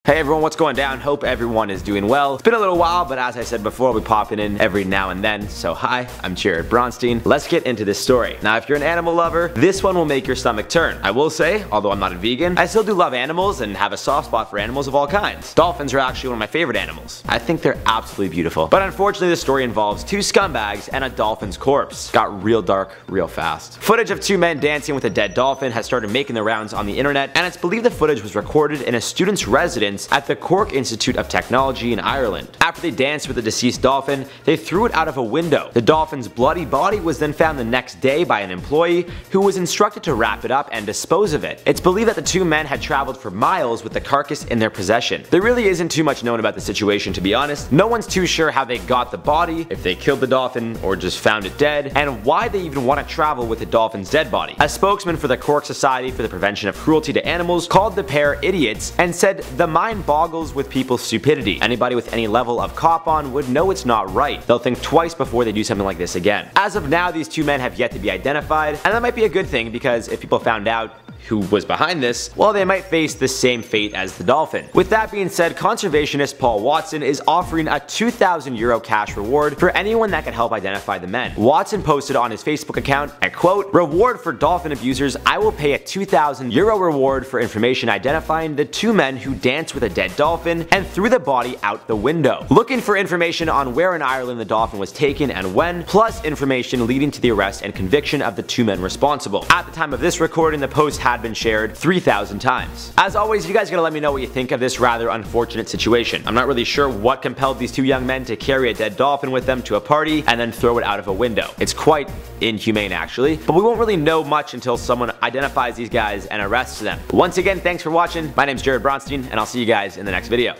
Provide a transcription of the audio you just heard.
Hey everyone, what's going down? Hope everyone is doing well. It's been a little while, but as I said before, I'll be popping in every now and then. So hi, I'm Jared Bronstein. Let's get into this story. Now, if you're an animal lover, this one will make your stomach turn. I will say, although I'm not a vegan, I still do love animals and have a soft spot for animals of all kinds. Dolphins are actually one of my favorite animals. I think they're absolutely beautiful. But unfortunately, the story involves two scumbags and a dolphin's corpse. Got real dark real fast. Footage of two men dancing with a dead dolphin has started making the rounds on the internet, and it's believed the footage was recorded in a student's residence at the Cork Institute of Technology in Ireland. After they danced with the deceased dolphin, they threw it out of a window. The dolphin's bloody body was then found the next day by an employee who was instructed to wrap it up and dispose of it. It's believed that the two men had traveled for miles with the carcass in their possession. There really isn't too much known about the situation, to be honest. No one's too sure how they got the body, if they killed the dolphin or just found it dead, and why they even want to travel with the dolphin's dead body. A spokesman for the Cork Society for the Prevention of Cruelty to Animals called the pair idiots and said, "The mind boggles with people's stupidity. Anybody with any level of cop on would know it's not right. They'll think twice before they do something like this again." As of now, these two men have yet to be identified, and that might be a good thing because if people found out who was behind this, well, they might face the same fate as the dolphin. With that being said, conservationist Paul Watson is offering a €2,000 cash reward for anyone that can help identify the men. Watson posted on his Facebook account, I quote, "Reward for dolphin abusers, I will pay a €2,000 reward for information identifying the two men who danced with a dead dolphin and threw the body out the window. Looking for information on where in Ireland the dolphin was taken and when, plus information leading to the arrest and conviction of the two men responsible." At the time of this recording, the post had been shared 3,000 times. As always, you guys gotta let me know what you think of this rather unfortunate situation. I'm not really sure what compelled these two young men to carry a dead dolphin with them to a party and then throw it out of a window. It's quite inhumane actually, but we won't really know much until someone identifies these guys and arrests them. Once again, thanks for watching. My name's Jared Bronstein, and I'll see you guys in the next video.